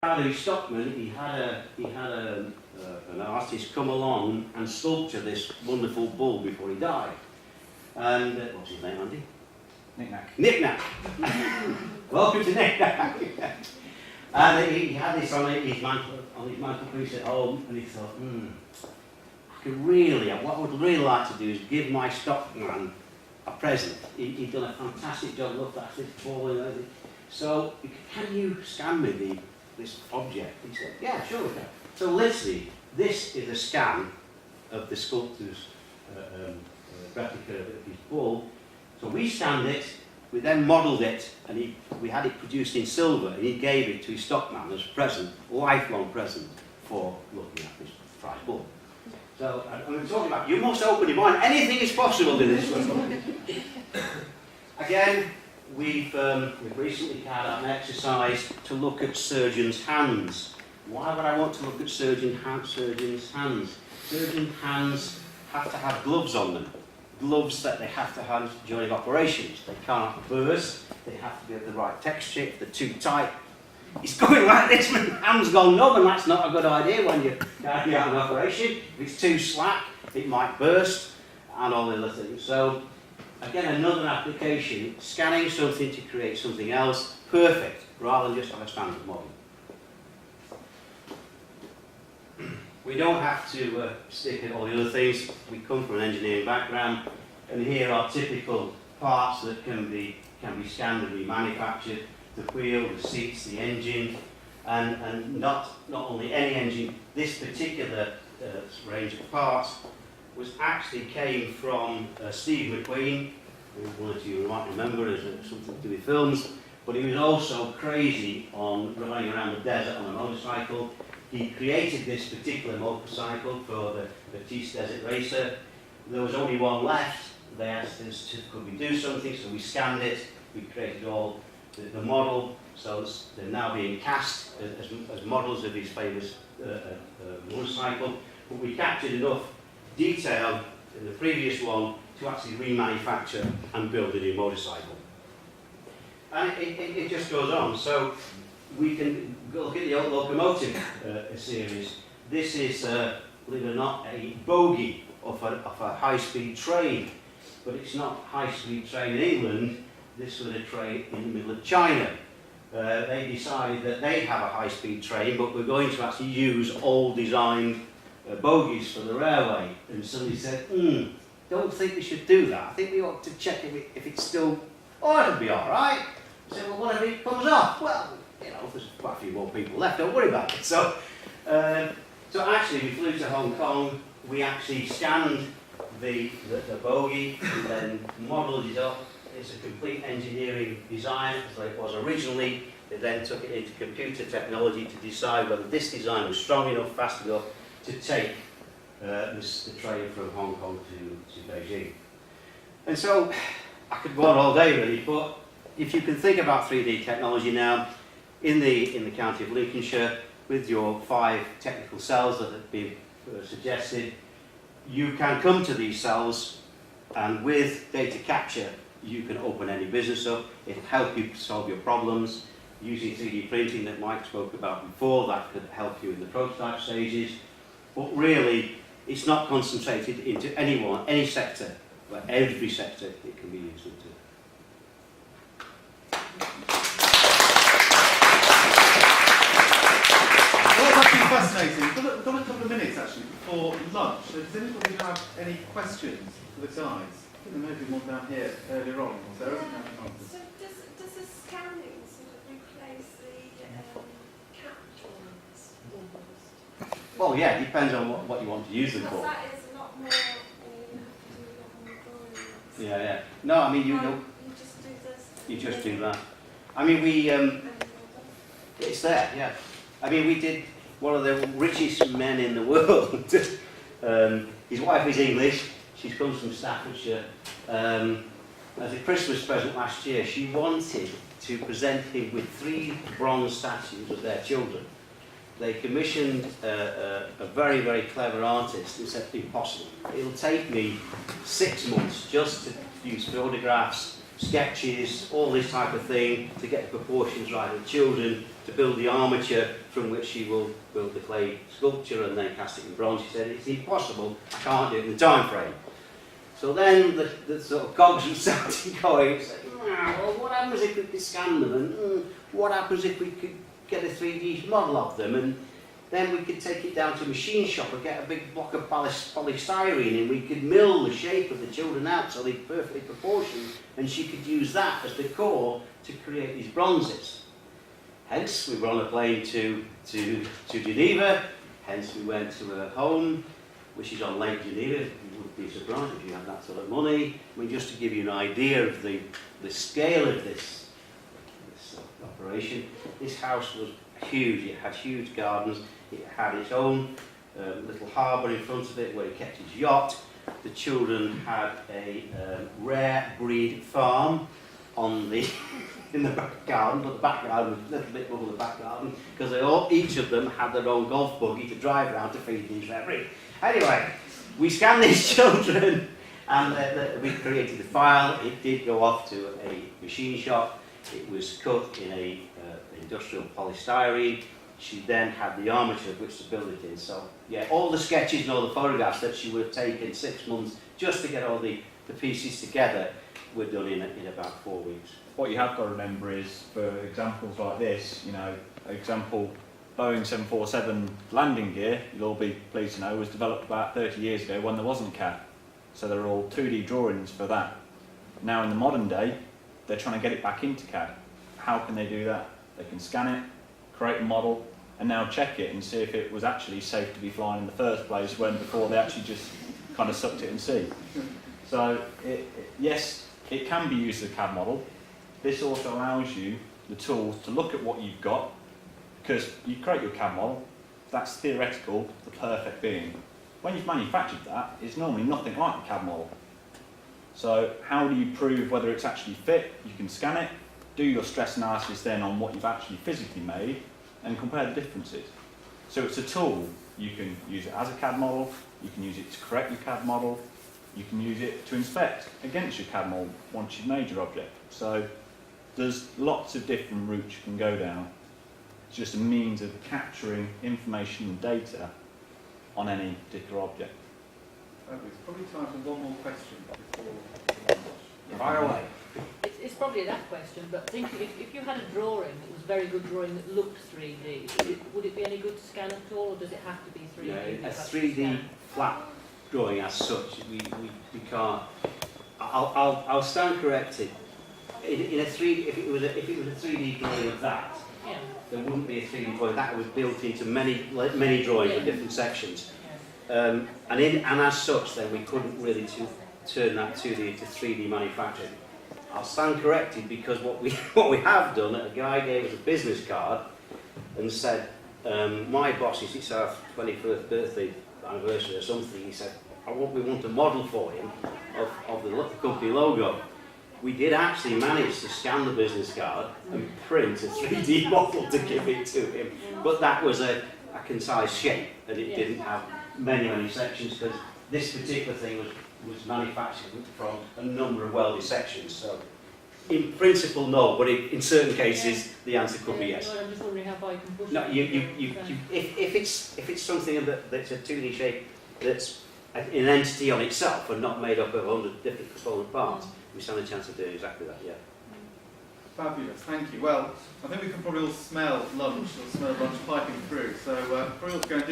Harry Stockman, he had an artist come along and sculpture this wonderful bull before he died. And what's his name, Andy? Knick-knack. Knick-knack. Welcome to Knick-knack. And he had this on his mantelpiece at home, and he thought, what I would really like to do is give my stockman a present. He'd done a fantastic job, looked at this ball and everything. So, can you scan me this object? He said, yeah, sure we can. So literally, this is a scan of the sculptor's replica of his bull. So we scanned it, we then modelled it, and we had it produced in silver, and he gave it to his stockman as a present, lifelong present, for looking at this prize bull. So, I'm talking about, you must open your mind, anything is possible in this one. Again, we've recently carried out an exercise to look at surgeons' hands. Why would I want to look at surgeons' hands? Surgeons' hands have to have gloves on them. Gloves that they have to have during operations. They can't burst, they have to be of the right texture. If they're too tight, it's going like this, my hand's gone numb, and that's not a good idea when you're carrying out an operation. If it's too slack, it might burst, and all the other things. So, again, another application, scanning something to create something else, perfect, rather than just have a standard model. We don't have to stick at all the other things. We come from an engineering background, and here are typical parts that can be scanned and remanufactured. The wheel, the seats, the engine, and not only any engine. This particular range of parts actually came from Steve McQueen, who one of you might remember as something to do with films, but he was also crazy on riding around the desert on a motorcycle. He created this particular motorcycle for the Batiste Desert Racer. There was only one left. They asked us, could we do something? So we scanned it. We created all the model. So they're now being cast as models of his famous motorcycle. But we captured enough detail in the previous one to actually remanufacture and build a new motorcycle. And it just goes on. So we can go look at the old locomotive series. This is, believe it or not, a bogie of a high-speed train. But it's not a high-speed train in England. This was a train in the middle of China. They decided that they'd have a high-speed train, but we're going to actually use old designed bogies for the railway. And somebody said, don't think we should do that. I think we ought to check if it's still, it'll be all right. I said, well, what if it comes off? Well, there's quite a few more people left, don't worry about it. So actually, we flew to Hong Kong. We actually scanned the bogie and then modelled it up. It's a complete engineering design, as it was originally. They then took it into computer technology to decide whether this design was strong enough, fast enough to take the train from Hong Kong to Beijing. And so, I could go on all day really, but if you can think about 3D technology now, in the county of Lincolnshire, with your 5 technical cells that have been suggested, you can come to these cells, and with data capture, you can open any business up. It'll help you solve your problems. Using 3D printing that Mike spoke about before, that could help you in the prototype stages. But really, it's not concentrated into any sector, but every sector it can be used into. Well, that's been fascinating. We've got a couple of minutes actually before lunch. So does anybody have any questions for the guys? I think there may be one down here earlier on. So does the scanning sort of replace the cap drawings almost? Well, yeah, it depends on what you want to use them for. Because that is a lot more, you have to do a lot more drawings. Yeah. No, I mean, you just do this. You just do that. I mean, it's there, yeah. I mean, we did one of the richest men in the world. His wife is English. She comes from Staffordshire. As a Christmas present last year, she wanted to present him with 3 bronze statues of their children. They commissioned a very, very clever artist who said, impossible. It'll take me 6 months just to use photographs sketches, all this type of thing to get the proportions right of the children, to build the armature from which she will build the clay sculpture and then cast it in bronze. She said, it's impossible, I can't do it in the time frame. So then the sort of cogs started going, well, what happens if we could scan them, and what happens if we could get a 3D model of them, and then we could take it down to a machine shop and get a big block of polystyrene, and we could mill the shape of the children out so they're perfectly proportioned, and she could use that as the core to create these bronzes. Hence, we were on a plane to Geneva, hence we went to her home, which is on Lake Geneva. You wouldn't be surprised if you had that sort of money. I mean, just to give you an idea of the scale of this operation, this house was huge. It had huge gardens. It had its own little harbour in front of it where he kept his yacht. The children had a rare breed farm on the in the back garden, but the back garden was a little bit above the back garden because each of them had their own golf buggy to drive around to feed these rare breed. Anyway, we scanned these children and we created the file. It did go off to a machine shop. It was cut in a industrial polystyrene. She then had the armature of which to build it in. So yeah, all the sketches and all the photographs that she would have taken 6 months just to get all the pieces together were done in about 4 weeks. What you have got to remember is, for examples like this, you know, example Boeing 747 landing gear, you'll all be pleased to know, was developed about 30 years ago when there wasn't CAD. So they're all 2D drawings for that. Now in the modern day, they're trying to get it back into CAD. How can they do that? They can scan it, create a model, and now check it and see if it was actually safe to be flying in the first place when before they actually just kind of sucked it and see. So yes, it can be used as a CAD model. This also allows you the tools to look at what you've got, because you create your CAD model, that's theoretical, the perfect being. When you've manufactured that, it's normally nothing like a CAD model. So how do you prove whether it's actually fit? You can scan it, do your stress analysis then on what you've actually physically made, and compare the differences. So it's a tool. You can use it as a CAD model, you can use it to correct your CAD model, you can use it to inspect against your CAD model once you've made your object. So there's lots of different routes you can go down. It's just a means of capturing information and data on any particular object. It's probably time for one more question before. Fire away. It's probably that question, but think if you had a drawing that was a very good drawing that looked 3D, would it be any good to scan at all, or does it have to be 3D? Yeah, a 3D flat drawing as such, we can't. I'll stand corrected. In a 3D, if it was a 3D drawing of that, Yeah. there wouldn't be a 3D drawing. That was built into many drawings with different sections. And as such, then we couldn't really turn that 2D into 3D manufacturing. I'll stand corrected because what we have done, a guy gave us a business card and said, my boss, it's our 21st birthday anniversary or something, he said, we want a model for him of the company logo. We did actually manage to scan the business card and print a 3D model to give it to him, but that was a concise shape and it didn't have many sections because this particular thing was manufactured from a number of welded sections. So in principle no, but in certain cases the answer could be yes. I'm just wondering how far you can push No, it. if it's something that's a 2D shape that's an entity on itself and not made up of 100 different component parts, we stand a chance of doing exactly that, yeah. Fabulous, thank you. Well, I think we can probably all smell lunch, or smell lunch piping through, so probably all to go and do